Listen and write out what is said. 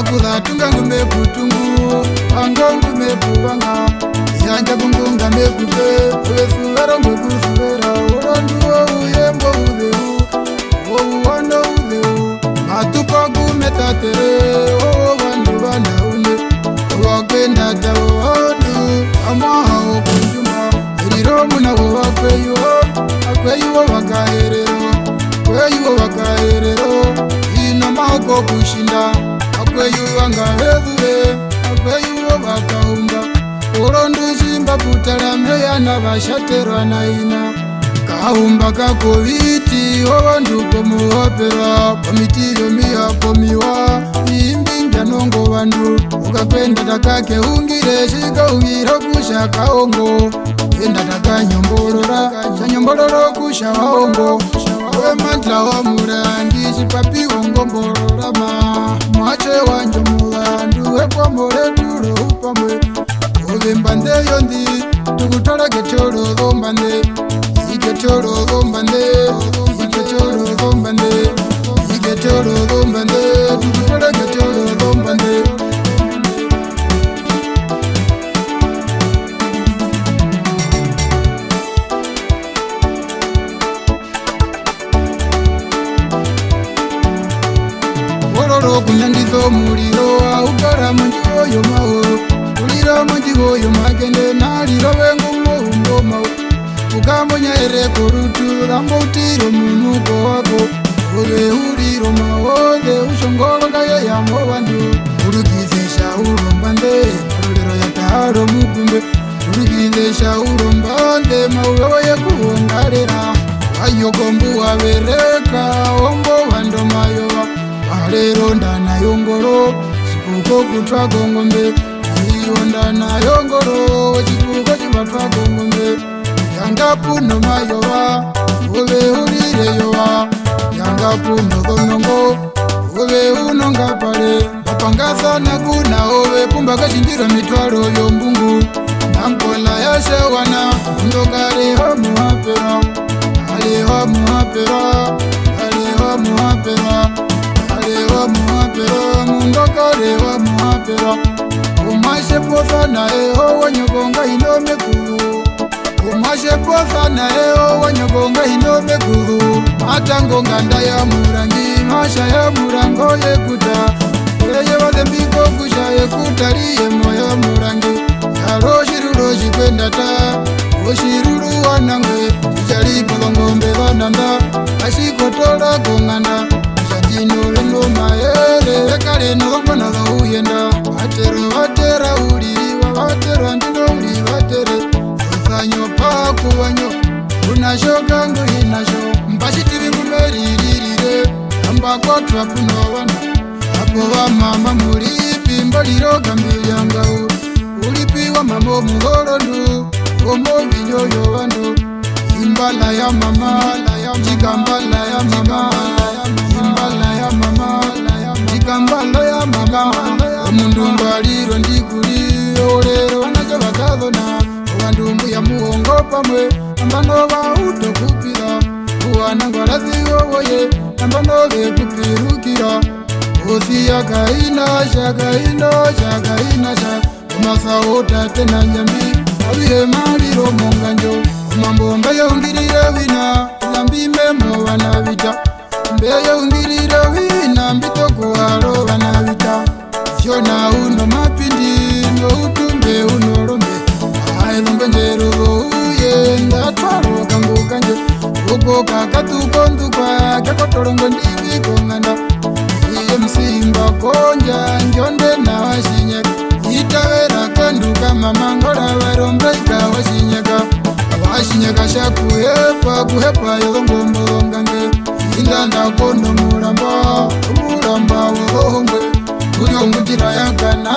akudha tunga ngume kutungu anga ngume kuwanga yanja kungunga mekupe wesuvera mwekuzuvera urondu wouyembo udheu wouwano udheu matupa kumetatere vandu vanaune wakwenda tavo vandu amahao kunjuma riro munavo vakweyuwo akweyuwo vakaherero kweyuwo vakaherero ino maoko kushinda akweyuwo ngavedhure akweyuwo vakaumba urondu chimba kutalameyana vashaterwa naina kaumba kakoviti ovanduko muwapera pamitiro miyakomiwa imbinja nongo vandu ukakwenda takake ungire shikauvira kusha kaongo enda takanyomborora chanyombororo kusha waongo wemantla wa murandi chipapi wongomborora mwache wanje muvandu wekwamoreturo upamwe ovembande yondi tukutala ketolo vombande iketolo vombande iketolo vombande iketolo vombande tukutala ketolo vombande ororo kunyandizo muliro augara munjiwoyo mawo ulira munjiwoyo magende naliro vengumo mawo ukamunyere kurutu ramboutiro munuko wako ove uriro maode ushongolokaye yamo vandu urukizesha urombande marorero yataro mukumbe urukizesha urombande mauvewo yekuongarera ayogombu wavereka ombo vando mayova alero ndana yongoro chipuko kutwa gongombe iyo ndana yongoro chipuko chivatwa gongombe yanga puno mayova ove urire yova yanga puno gonongo ove unonga pale apangasana kuna ove kumba kachindira mitwaro yombungu namkola yashewana ndokare muhapera alewa muhapera alewa muhapera alewa muhapera mundokarewa muhapera umasheposa nae owanyobonga inomekulu umasheposa nae owanyobonga inomekulu matangonga ndaya murangi masha ya murango yekuta eye vazembiko kusha yekutariye moyo murangi yaroshiruroshi kwendata oshiruru wanangwe chichalipolongombe vananda ashikotola konganda shandinoveno maere ekale novambona vauyenda vatero vatera uliriwa vatera ndino uli vatere osanyo pakuvanyo unashoka nguinasho mbashitivi ngumeririre ambakotwa kunovana apo vamama mulipi mbaliro mbiliangau ulipiwa mama muhorondu omovinyoyo vandu imbala ya mama jikambala ya mama imbala ya mama jikambala ya mama omundu mbaliro ndikuli olero vanacho vakavona ovandumbu ya muhongo pamwe ambanova utokupira uwanangwalaziwowoye ambanove kupirukira osi yakaina shakaina umasaota tena nyambi avihe maliro monganjo umambo mbeyeungirire vina nyambime mo vana vita mbeyeungirire vina mbitokuhalo vana vita vyona uno mapindi noutumbe unolombe ailumbenjeruvo uye ndatwalo kangu kanje uko kakatukonduka kakotolongo ndivikonganda iye msimba konja njonde na washinyeka itavera kanduka mamangola varombeika washinyeka shakuhepa kuhepa yolongombolongange indanda kondo mulamba wohongwe uliongutira yakana